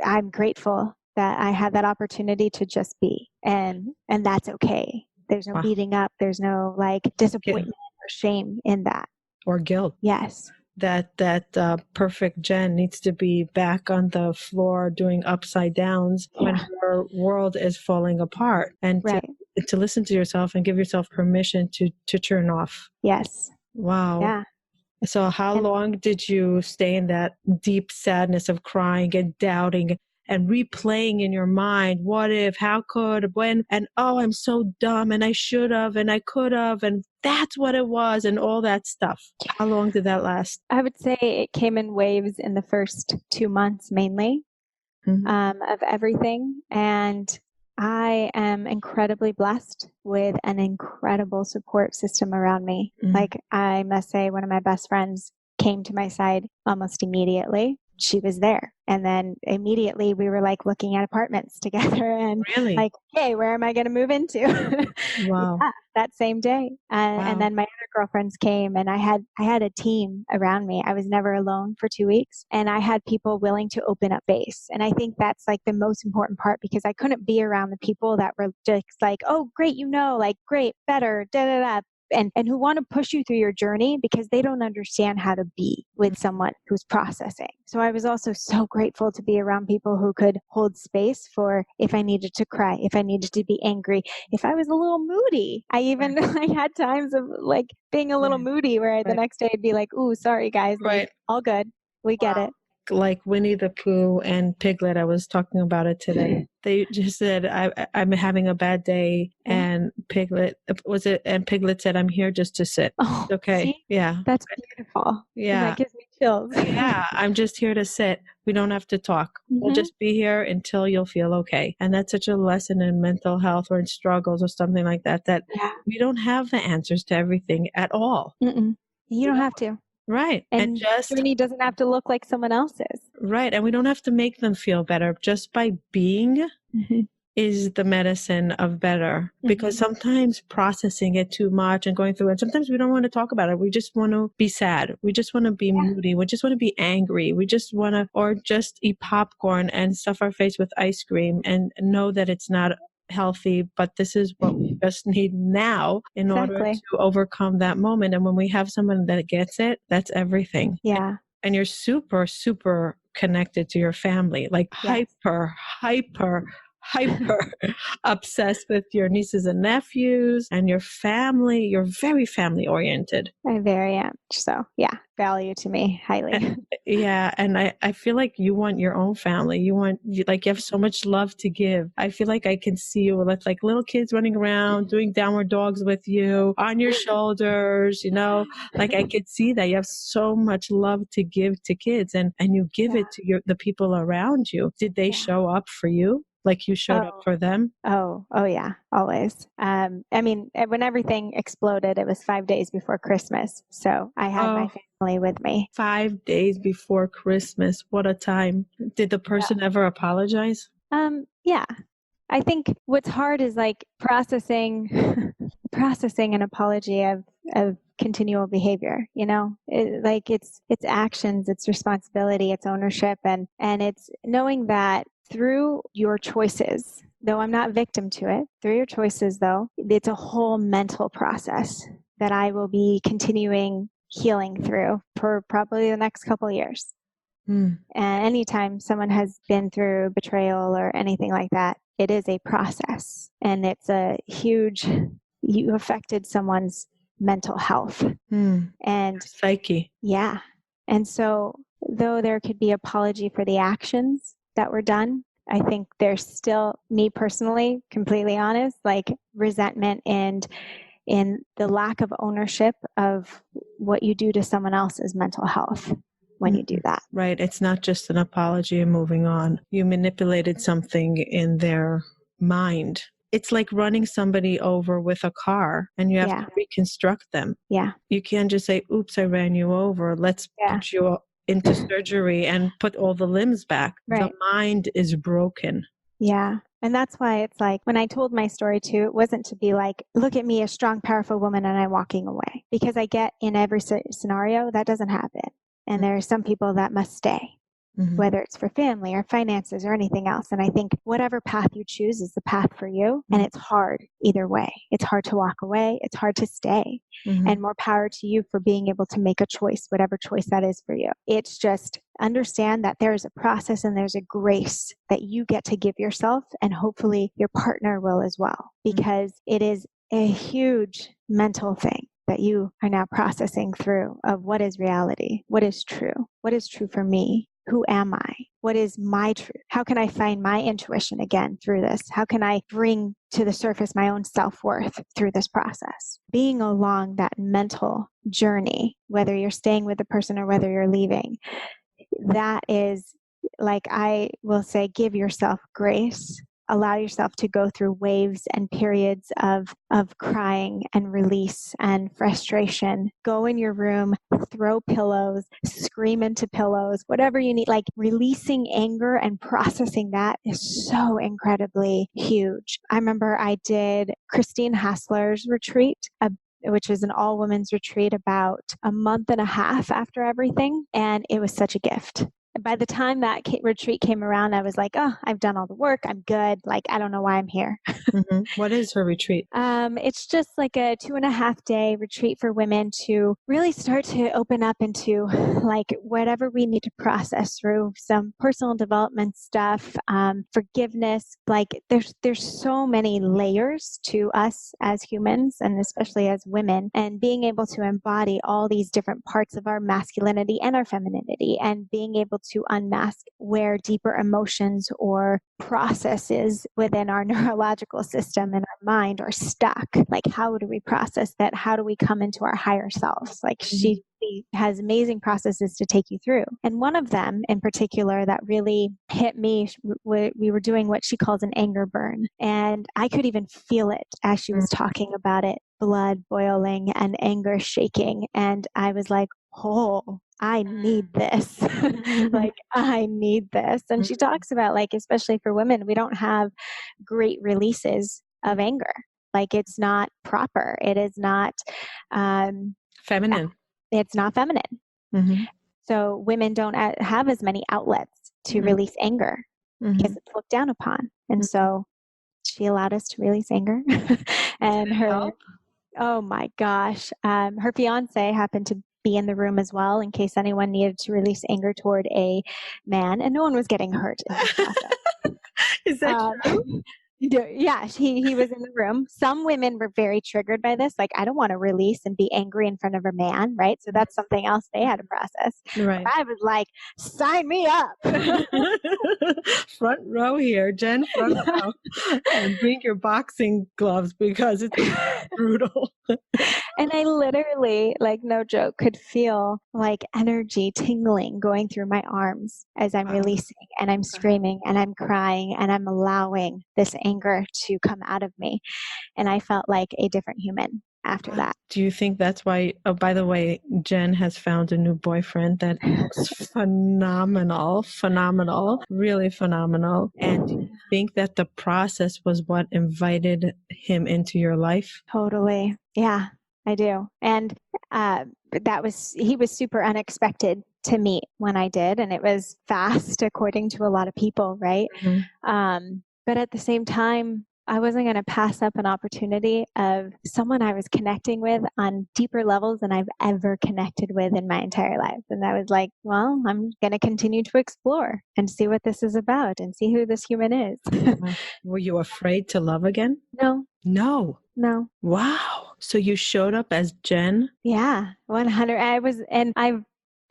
I'm grateful that I had that opportunity to just be, and that's okay. There's no Wow. beating up. There's no like disappointment or shame in that. Or guilt. Yes. That perfect Jen needs to be back on the floor doing upside downs when her world is falling apart, and to listen to yourself and give yourself permission to turn off. Yes. Wow. Yeah. So how long did you stay in that deep sadness of crying and doubting and replaying in your mind, what if, how could, when, and oh, I'm so dumb and I should have and I could have, and that's what it was, and all that stuff? How long did that last? I would say it came in waves in the first 2 months mainly, of everything. And I am incredibly blessed with an incredible support system around me. Like, I must say, one of my best friends came to my side almost immediately. She was there. And then immediately we were like looking at apartments together and like, hey, where am I going to move into? Wow. Yeah, that same day. And then my other girlfriends came, and I had a team around me. I was never alone for 2 weeks, and I had people willing to open up base. And I think that's like the most important part, because I couldn't be around the people that were just like, oh, great, like great, better, da da da. And who want to push you through your journey because they don't understand how to be with someone who's processing. So I was also so grateful to be around people who could hold space for if I needed to cry, if I needed to be angry, if I was a little moody. I had times of like being a little moody where the next day I'd be like, ooh, sorry guys, like all good. We get it. Like Winnie the Pooh and Piglet, I was talking about it today. They just said, I'm having a bad day. And Piglet said, I'm here just to sit. Oh, okay. See? Yeah. That's beautiful. Yeah. That gives me chills. Yeah. I'm just here to sit. We don't have to talk. We'll just be here until you'll feel okay. And that's such a lesson in mental health or in struggles or something like that, we don't have the answers to everything at all. You don't have to. Right. And just journey doesn't have to look like someone else's. Right. And we don't have to make them feel better. Just by being is the medicine of better, because sometimes processing it too much and going through it, sometimes we don't want to talk about it. We just want to be sad. We just want to be moody. We just want to be angry. We just want to, or just eat popcorn and stuff our face with ice cream and know that it's not healthy, but this is what we just need now in order to overcome that moment. And when we have someone that gets it, that's everything. Yeah. And you're super, super connected to your family, like hyper obsessed with your nieces and nephews and your family. You're very family oriented. I very am. So value to me highly. And I feel like you want your own family. You have so much love to give. I feel like I can see you with like little kids running around doing downward dogs with you on your shoulders, like I could see that you have so much love to give to kids, and you give it to the people around you. Did they show up for you? Like you showed up for them? Oh yeah, always. I mean, when everything exploded, it was 5 days before Christmas. So I had my family with me. 5 days before Christmas. What a time. Did the person ever apologize? Yeah. I think what's hard is like processing an apology of continual behavior, it's actions, it's responsibility, it's ownership, and it's knowing that through your choices, though I'm not victim to it, through your choices, though, it's a whole mental process that I will be continuing healing through for probably the next couple of years. And anytime someone has been through betrayal or anything like that, it is a process, and it's you affected someone's mental health and psyche. Yeah. And so though there could be apology for the actions that were done, I think there's still, me personally, completely honest, like resentment and in the lack of ownership of what you do to someone else's mental health when you do that. Right. It's not just an apology and moving on. You manipulated something in their mind. It's like running somebody over with a car, and you have to reconstruct them. Yeah. You can't just say, oops, I ran you over. Let's put you into surgery and put all the limbs back. The mind is broken. Yeah. And that's why it's like when I told my story too, it wasn't to be like, look at me, a strong, powerful woman, and I'm walking away. Because I get in every scenario that doesn't happen. And there are some people that must stay, whether it's for family or finances or anything else. And I think whatever path you choose is the path for you. And it's hard either way. It's hard to walk away. It's hard to stay. And more power to you for being able to make a choice, whatever choice that is for you. It's just understand that there's a process and there's a grace that you get to give yourself, and hopefully your partner will as well, because it is a huge mental thing that you are now processing through of what is reality, what is true for me, who am I, what is my truth, how can I find my intuition again through this, how can I bring to the surface my own self-worth through this process. Being along that mental journey, whether you're staying with the person or whether you're leaving, that is, like I will say, give yourself grace. Allow yourself to go through waves and periods of crying and release and frustration. Go in your room, throw pillows, scream into pillows, whatever you need. Like releasing anger and processing that is so incredibly huge. I remember I did Christine Hassler's retreat, which was an all-women's retreat, about a month and a half after everything. And it was such a gift. By the time that retreat came around, I was like, oh, I've done all the work. I'm good. Like, I don't know why I'm here. What is her retreat? It's just like a 2.5-day retreat for women to really start to open up into like whatever we need to process through, some personal development stuff, forgiveness. Like there's so many layers to us as humans, and especially as women, and being able to embody all these different parts of our masculinity and our femininity, and being able to unmask where deeper emotions or processes within our neurological system and our mind are stuck. Like, how do we process that? How do we come into our higher selves? Like she has amazing processes to take you through. And one of them in particular that really hit me, we were doing what she calls an anger burn. And I could even feel it as she was talking about it, blood boiling and anger shaking. And I was like, oh, I need this. Like, I need this. And she talks about, like, especially for women, we don't have great releases of anger. Like, it's not proper. It is not feminine. It's not feminine. So women don't have as many outlets to release anger because it's looked down upon. And so she allowed us to release anger. And oh my gosh, her fiance happened to be in the room as well in case anyone needed to release anger toward a man, and no one was getting hurt in this process. Is that true? Yeah, he was in the room. Some women were very triggered by this. Like, I don't want to release and be angry in front of a man, right? So that's something else they had to process. Right. But I was like, sign me up. Front row here, Jen, front row. And bring your boxing gloves because it's brutal. And I literally, like, no joke, could feel like energy tingling going through my arms as I'm releasing, and I'm screaming and I'm crying and I'm allowing this anger to come out of me. And I felt like a different human after that. Do you think that's why, oh, by the way, Jen has found a new boyfriend that looks phenomenal, really phenomenal. And do you think that the process was what invited him into your life? Totally. Yeah, I do. And he was super unexpected to meet when I did. And it was fast according to a lot of people, right? But at the same time, I wasn't going to pass up an opportunity of someone I was connecting with on deeper levels than I've ever connected with in my entire life. And I was like, well, I'm going to continue to explore and see what this is about and see who this human is. Were you afraid to love again? No. Wow. So you showed up as Jen? Yeah, 100.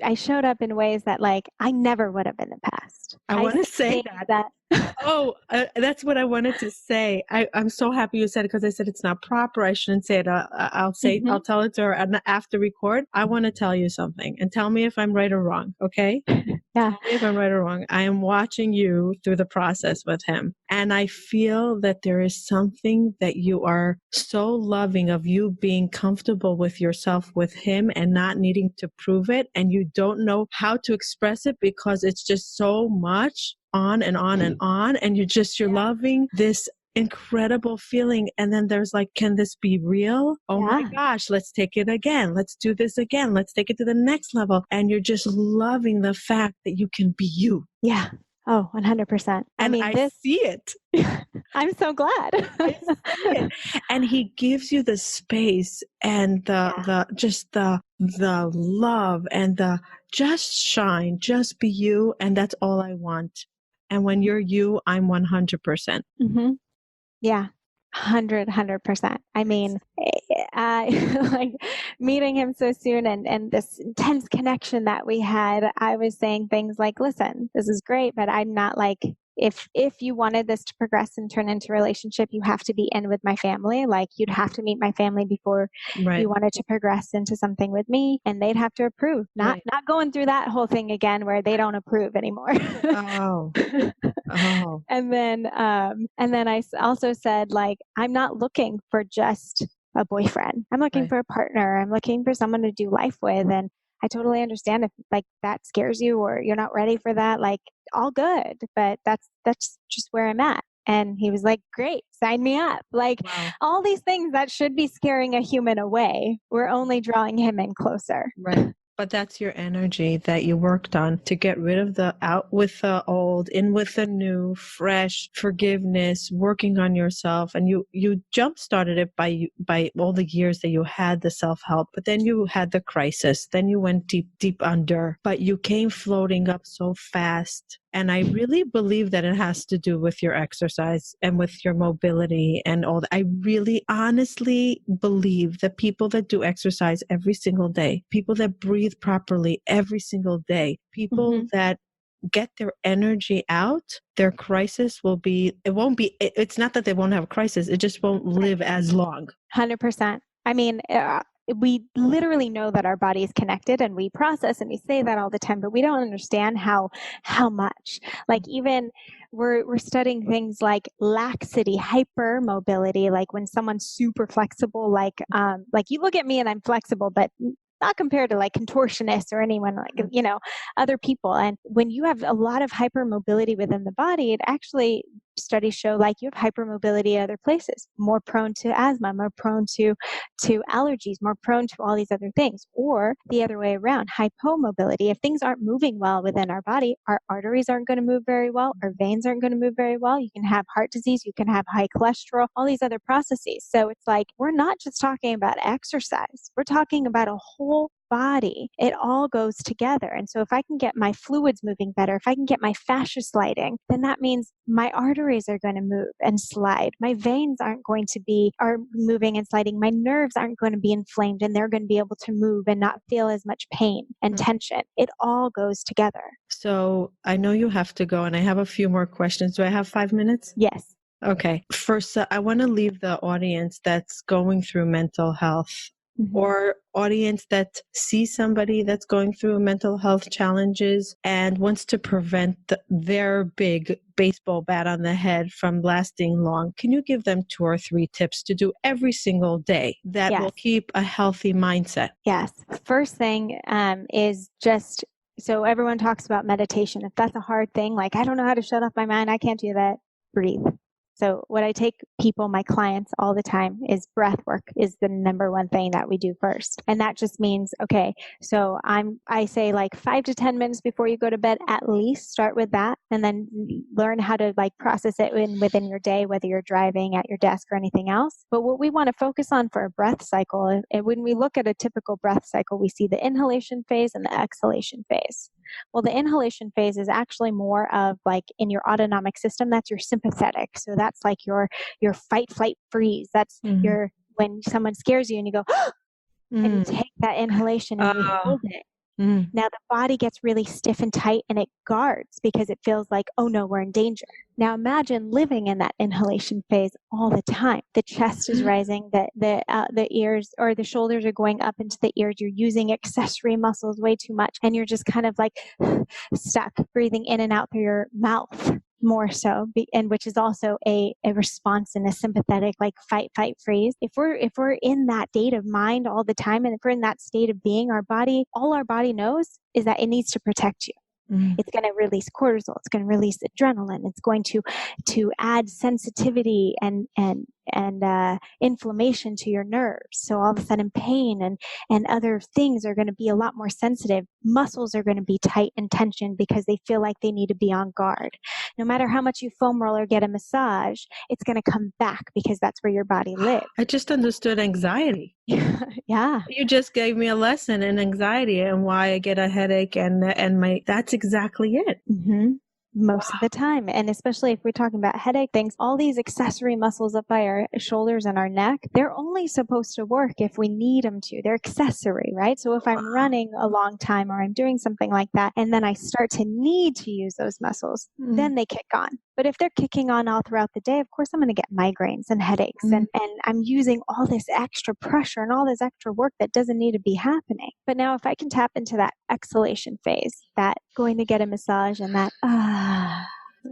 I showed up in ways that, like, I never would have in the past. I want to say that. That's what I wanted to say. I'm so happy you said it, because I said it's not proper. I shouldn't say it. I'll tell it to her. And after record, I want to tell you something, and tell me if I'm right or wrong. Okay? Yeah. Tell me if I'm right or wrong. I am watching you through the process with him, and I feel that there is something that you are so loving of, you being comfortable with yourself with him and not needing to prove it. And you don't know how to express it because it's just so much. on and on and on. And you're loving this incredible feeling. And then there's like, can this be real? Oh my gosh, let's take it again. Let's do this again. Let's take it to the next level. And you're just loving the fact that you can be you. Yeah. Oh, 100%. I see it. I'm so glad. I see it. And he gives you the space and the love and the just shine, just be you. And that's all I want. And when you're you, I'm 100%. Mm-hmm. Yeah. 100%. I mean, like meeting him so soon and this intense connection that we had, I was saying things like, listen, this is great, but I'm not like, if you wanted this to progress and turn into a relationship, you have to be in with my family. Like you'd have to meet my family before you wanted to progress into something with me, and they'd have to approve. Not going through that whole thing again where they don't approve anymore. Oh. And then I also said, like, I'm not looking for just a boyfriend. I'm looking for a partner. I'm looking for someone to do life with. And I totally understand if like that scares you or you're not ready for that, like all good, but that's just where I'm at. And he was like, great, sign me up. Like all these things that should be scaring a human away, we're only drawing him in closer. Right. But that's your energy that you worked on to get rid of the out with the old, in with the new, fresh, forgiveness, working on yourself. And you jump-started it by all the years that you had the self-help, but then you had the crisis. Then you went deep under, but you came floating up so fast. And I really believe that it has to do with your exercise and with your mobility and all that. I really honestly believe that people that do exercise every single day, people that breathe properly every single day, people that get their energy out, their crisis will be, it's not that they won't have a crisis, it just won't live as long. 100%. I mean, we literally know that our body is connected and we process and we say that all the time, but we don't understand how much. Like even we're studying things like laxity, hypermobility, like when someone's super flexible, like you look at me and I'm flexible, but not compared to like contortionists or anyone like, other people. And when you have a lot of hypermobility within the body, it actually, studies show like you have hypermobility at other places, more prone to asthma, more prone to allergies, more prone to all these other things. Or the other way around, hypomobility. If things aren't moving well within our body, our arteries aren't going to move very well, our veins aren't going to move very well. You can have heart disease, you can have high cholesterol, all these other processes. So it's like, we're not just talking about exercise, we're talking about a whole body. It all goes together. And so if I can get my fluids moving better, if I can get my fascia sliding, then that means my arteries are going to move and slide. My veins are moving and sliding. My nerves aren't going to be inflamed and they're going to be able to move and not feel as much pain and tension. It all goes together. So I know you have to go and I have a few more questions. Do I have 5 minutes? Yes. Okay. First, I want to leave the audience that's going through mental health or audience that sees somebody that's going through mental health challenges and wants to prevent their big baseball bat on the head from lasting long. Can you give them 2 or 3 tips to do every single day that will keep a healthy mindset? Yes. First thing is just, so everyone talks about meditation. If that's a hard thing, like I don't know how to shut off my mind, I can't do that, breathe. So what I take people, my clients all the time is breath work is the number one thing that we do first. And that just means, okay, so I say like 5 to 10 minutes before you go to bed, at least start with that and then learn how to like process it within your day, whether you're driving at your desk or anything else. But what we want to focus on for a breath cycle, and when we look at a typical breath cycle, we see the inhalation phase and the exhalation phase. Well, the inhalation phase is actually more of like in your autonomic system, that's your sympathetic. So that's like your fight, flight, freeze. That's your, when someone scares you and you go, and you take that inhalation and you hold it. Now the body gets really stiff and tight and it guards because it feels like, oh no, we're in danger. Now imagine living in that inhalation phase all the time. The chest is rising, the ears or the shoulders are going up into the ears. You're using accessory muscles way too much. And you're just kind of like stuck breathing in and out through your mouth more so, and which is also a response in a sympathetic, like fight, freeze. If we're in that state of mind all the time, and if we're in that state of being, all our body knows is that it needs to protect you. It's going to release cortisol. It's going to release adrenaline. It's going to add sensitivity and inflammation to your nerves. So all of a sudden pain and other things are going to be a lot more sensitive. Muscles are going to be tight and tensioned because they feel like they need to be on guard. No matter how much you foam roll or get a massage, it's going to come back because that's where your body lives. I just understood anxiety. Yeah. You just gave me a lesson in anxiety and why I get a headache and that's exactly it. Mm-hmm. Most of the time. And especially if we're talking about headache things, all these accessory muscles up by our shoulders and our neck, they're only supposed to work if we need them to. They're accessory, right? So if I'm running a long time or I'm doing something like that, and then I start to need to use those muscles, then they kick on. But if they're kicking on all throughout the day, of course, I'm going to get migraines and headaches. And I'm using all this extra pressure and all this extra work that doesn't need to be happening. But now if I can tap into that exhalation phase, that going to get a massage and that,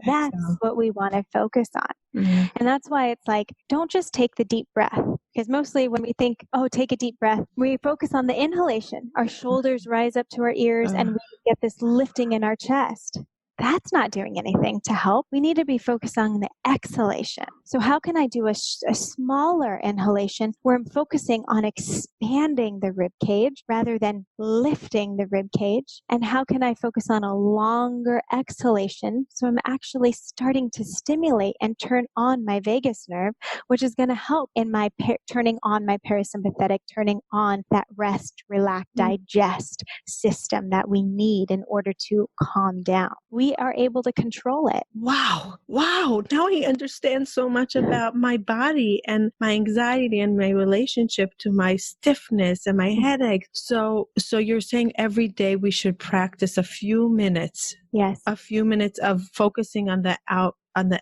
that's what we want to focus on. And that's why it's like, don't just take the deep breath. Because mostly when we think, oh, take a deep breath, we focus on the inhalation. Our shoulders rise up to our ears and we get this lifting in our chest. That's not doing anything to help. We need to be focused on the exhalation. So how can I do a smaller inhalation where I'm focusing on expanding the rib cage rather than lifting the rib cage? And how can I focus on a longer exhalation so I'm actually starting to stimulate and turn on my vagus nerve, which is going to help in my turning on my parasympathetic, turning on that rest, relax, digest system that we need in order to calm down. We are able to control it. Wow. Now I understand so much about my body and my anxiety and my relationship to my stiffness and my headache. So you're saying every day we should practice a few minutes. Yes. A few minutes of focusing on the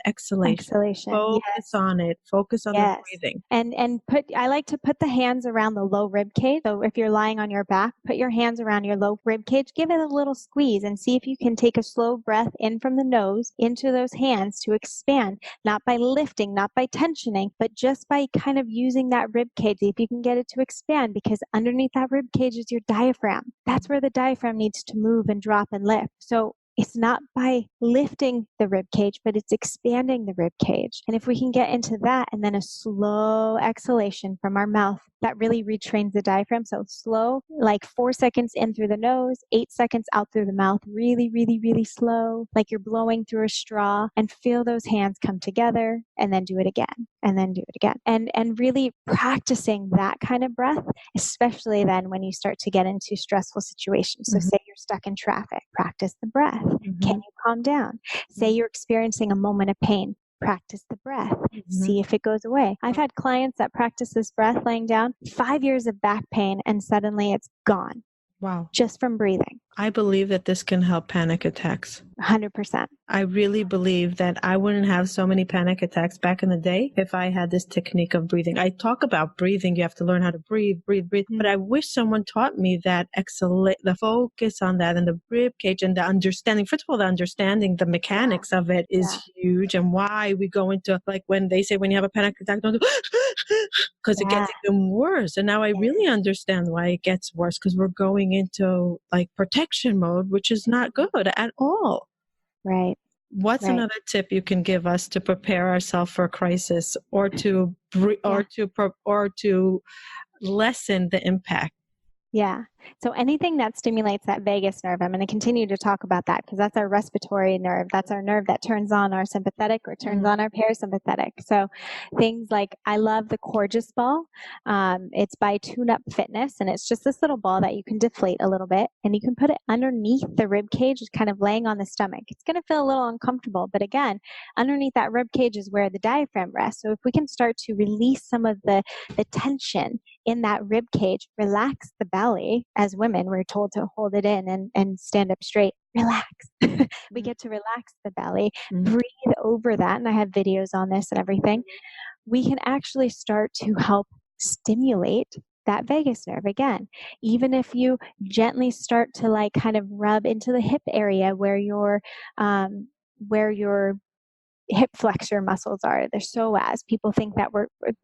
exhalation. Focus on it. Focus on the breathing. And I like to put the hands around the low rib cage. So if you're lying on your back, put your hands around your low rib cage, give it a little squeeze and see if you can take a slow breath in from the nose into those hands to expand, not by lifting, not by tensioning, but just by kind of using that rib cage. See if you can get it to expand, because underneath that rib cage is your diaphragm. That's where the diaphragm needs to move and drop and lift. So it's not by lifting the rib cage, but it's expanding the rib cage. And if we can get into that and then a slow exhalation from our mouth, that really retrains the diaphragm. So slow, like 4 seconds in through the nose, 8 seconds out through the mouth, really, really, really slow, like you're blowing through a straw, and feel those hands come together, and then do it again, and then do it again. And really practicing that kind of breath, especially then when you start to get into stressful situations. So say you're stuck in traffic, practice the breath. Can you calm down? Say you're experiencing a moment of pain. Practice the breath. See if it goes away. I've had clients that practice this breath laying down, 5 years of back pain, and suddenly it's gone. Wow. Just from breathing. I believe that this can help panic attacks. 100%. I really believe that I wouldn't have so many panic attacks back in the day if I had this technique of breathing. I talk about breathing. You have to learn how to breathe. But I wish someone taught me that the focus on that and the rib cage and the understanding. First of all, the understanding the mechanics of it is huge, and why we go into, like, when they say when you have a panic attack, don't do because it gets even worse. And now I really understand why it gets worse, because we're going into like protection mode, which is not good at all. Right. What's another tip you can give us to prepare ourselves for a crisis, or to lessen the impact? Yeah. So anything that stimulates that vagus nerve, I'm going to continue to talk about that because that's our respiratory nerve. That's our nerve that turns on our sympathetic or turns on our parasympathetic. So things like, I love the Gorgeous ball. It's by Tune Up Fitness, and it's just this little ball that you can deflate a little bit, and you can put it underneath the rib cage, kind of laying on the stomach. It's going to feel a little uncomfortable, but again, underneath that rib cage is where the diaphragm rests. So if we can start to release some of the tension in that rib cage, relax the belly. As women, we're told to hold it in and stand up straight. Relax. We get to relax the belly, breathe over that. And I have videos on this and everything. We can actually start to help stimulate that vagus nerve again. Even if you gently start to like kind of rub into the hip area where your hip flexor muscles are, the psoas. People think that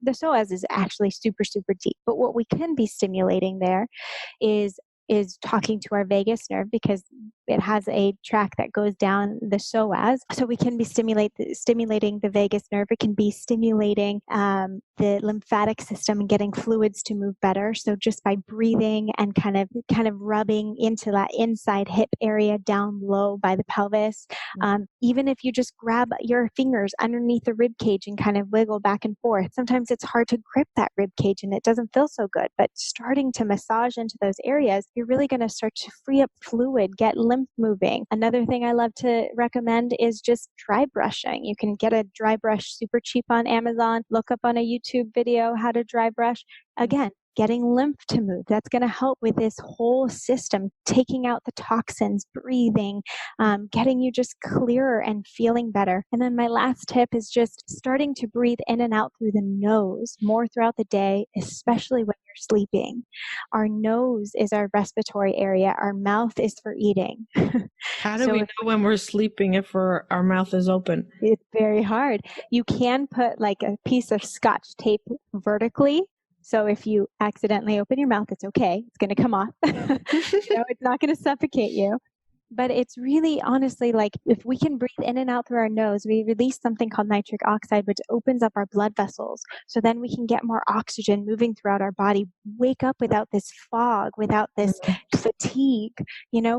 the psoas is actually super, super deep. But what we can be stimulating there is talking to our vagus nerve, because it has a track that goes down the psoas. So we can be stimulating the vagus nerve. It can be stimulating the lymphatic system and getting fluids to move better. So just by breathing and kind of rubbing into that inside hip area down low by the pelvis. Even if you just grab your fingers underneath the rib cage and kind of wiggle back and forth. Sometimes it's hard to grip that rib cage and it doesn't feel so good, but starting to massage into those areas, you're really going to start to free up fluid, get lymph moving. Another thing I love to recommend is just dry brushing. You can get a dry brush super cheap on Amazon, look up on a YouTube video how to dry brush. Again, getting lymph to move. That's going to help with this whole system, taking out the toxins, breathing, getting you just clearer and feeling better. And then my last tip is just starting to breathe in and out through the nose more throughout the day, especially when you're sleeping. Our nose is our respiratory area. Our mouth is for eating. How do we know when we're sleeping if our mouth is open? It's very hard. You can put like a piece of Scotch tape vertically. So if you accidentally open your mouth, it's okay. It's going to come off. It's not going to suffocate you. But it's really honestly like if we can breathe in and out through our nose, we release something called nitric oxide, which opens up our blood vessels. So then we can get more oxygen moving throughout our body, wake up without this fog, without this fatigue,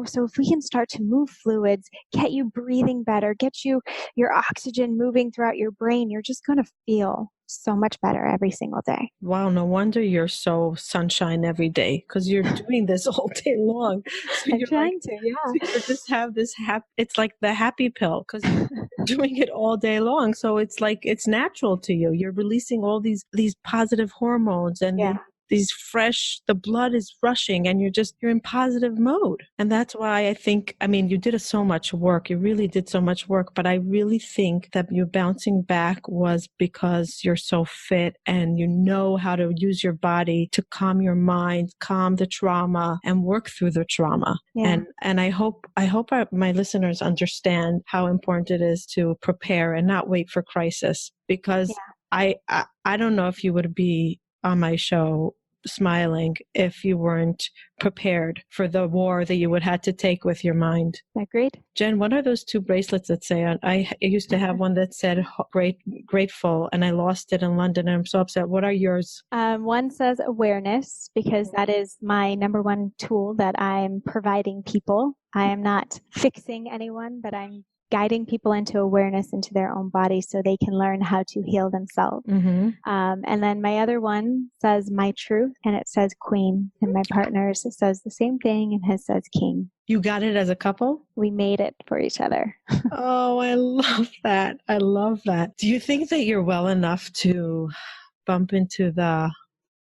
So if we can start to move fluids, get you breathing better, get your oxygen moving throughout your brain, you're just going to feel so much better every single day. Wow, no wonder you're so sunshine every day because you're doing this all day long. So I'm trying to, yeah. So you just have this it's like the happy pill because you're doing it all day long. So it's like it's natural to you. You're releasing all these positive hormones and the blood is rushing and you're in positive mode. And that's why you did so much work. You really did so much work, but I really think that you bouncing back was because you're so fit and you know how to use your body to calm your mind, calm the trauma and work through the trauma. Yeah. And I hope my listeners understand how important it is to prepare and not wait for crisis because I don't know if you would be on my show smiling if you weren't prepared for the war that you would have to take with your mind. Agreed. Jen, what are those 2 bracelets that say on? I used to have one that said grateful and I lost it in London and I'm so upset. What are yours? One says awareness because that is my number one tool that I'm providing people. I am not fixing anyone, but I'm guiding people into awareness into their own body so they can learn how to heal themselves. Mm-hmm. And then my other one says my truth and it says queen. And my partner's says the same thing and his says king. You got it as a couple? We made it for each other. Oh, I love that. I love that. Do you think that you're well enough to bump into the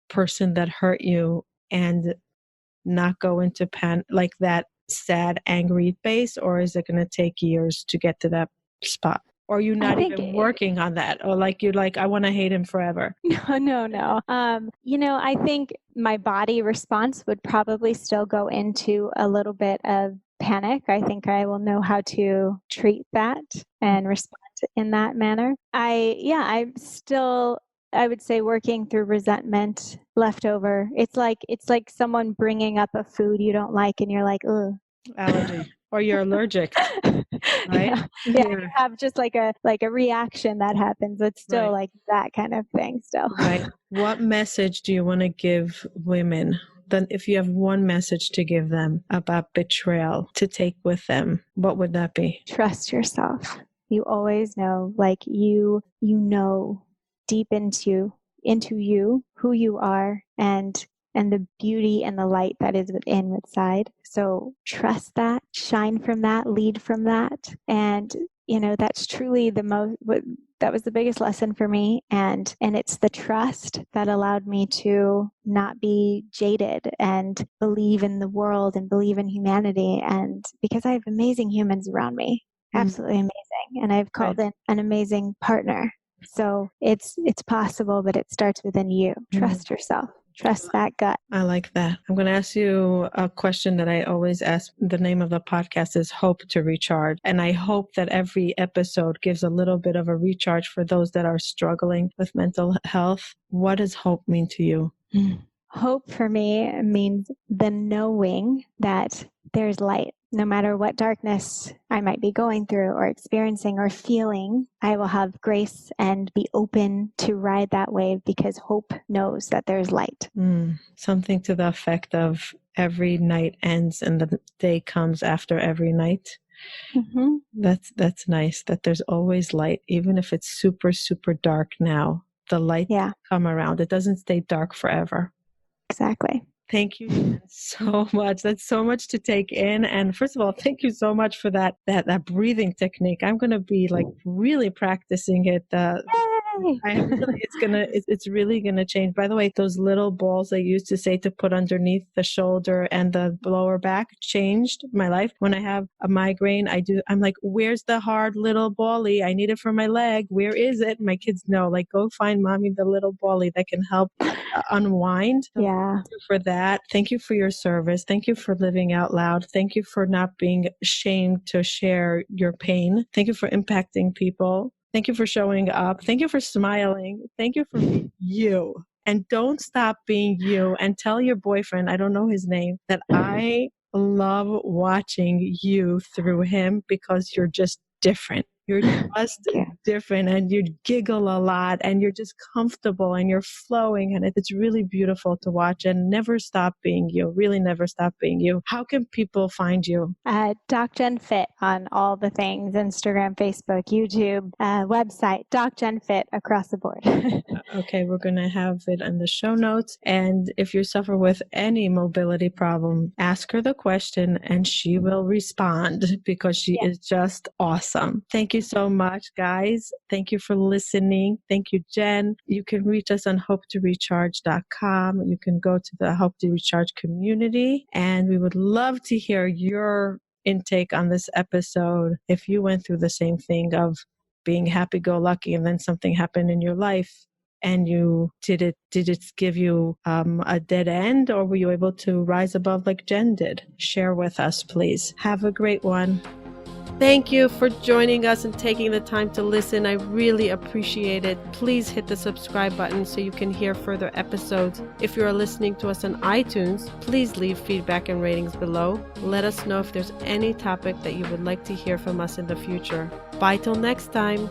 person that hurt you and not go into like that sad, angry face, or is it going to take years to get to that spot? Or you're not even working on that? Or you're like, I want to hate him forever? No. I think my body response would probably still go into a little bit of panic. I think I will know how to treat that and respond in that manner. I'm still, I would say, working through resentment, leftover. It's like someone bringing up a food you don't like and you're like, ugh. Allergy. Or you're allergic, right? Yeah, you have just like a reaction that happens. It's still like that kind of thing still. Right. What message do you want to give women? Then if you have one message to give them about betrayal to take with them, what would that be? Trust yourself. You always know, you know deep into you, who you are and the beauty and the light that is inside. So trust that, shine from that, lead from that. And, that's truly that was the biggest lesson for me. And it's the trust that allowed me to not be jaded and believe in the world and believe in humanity. And because I have amazing humans around me, absolutely amazing. And I've called in an amazing partner. So it's possible, but it starts within you. Trust yourself. Trust that gut. I like that. I'm going to ask you a question that I always ask. The name of the podcast is Hope to Recharge. And I hope that every episode gives a little bit of a recharge for those that are struggling with mental health. What does hope mean to you? Hope for me means the knowing that there's light No matter what darkness I might be going through or experiencing or feeling, I will have grace and be open to ride that wave because hope knows that there's light. Something to the effect of every night ends and the day comes after every night. Mm-hmm. That's nice, that there's always light, even if it's super, super dark now. The light come around. It doesn't stay dark forever. Exactly. Thank you, Jen, so much. That's so much to take in. And first of all, thank you so much for that breathing technique. I'm going to be like really practicing it. It's really gonna change. By the way, those little balls I used to say to put underneath the shoulder and the lower back changed my life. When I have a migraine, I'm like, where's the hard little bally? I need it for my leg. Where is it? My kids know, like, go find mommy the little bally that can help unwind. So thank you for that. Thank you for your service. Thank you for living out loud. Thank you for not being ashamed to share your pain. Thank you for impacting people. Thank you for showing up. Thank you for smiling. Thank you for being you. And don't stop being you. And tell your boyfriend, I don't know his name, that I love watching you through him because you're just different. You're just different, and you giggle a lot, and you're just comfortable, and you're flowing, and it's really beautiful to watch. And never stop being you. Really never stop being you. How can people find you? Doc Jen Fit on all the things: Instagram, Facebook, YouTube, website, Doc Jen Fit across the board. Okay, we're going to have it in the show notes. And if you suffer with any mobility problem, ask her the question and she will respond because she is just awesome. Thank you so much, guys. Thank you for listening. Thank you, Jen. You can reach us on hopetorecharge.com. You can go to the Hope to Recharge community, and we would love to hear your intake on this episode. If you went through the same thing of being happy-go-lucky and then something happened in your life, and you did it give you a dead end, or were you able to rise above like Jen did? Share with us, please. Have a great one. Thank you for joining us and taking the time to listen. I really appreciate it. Please hit the subscribe button so you can hear further episodes. If you are listening to us on iTunes, please leave feedback and ratings below. Let us know if there's any topic that you would like to hear from us in the future. Bye till next time.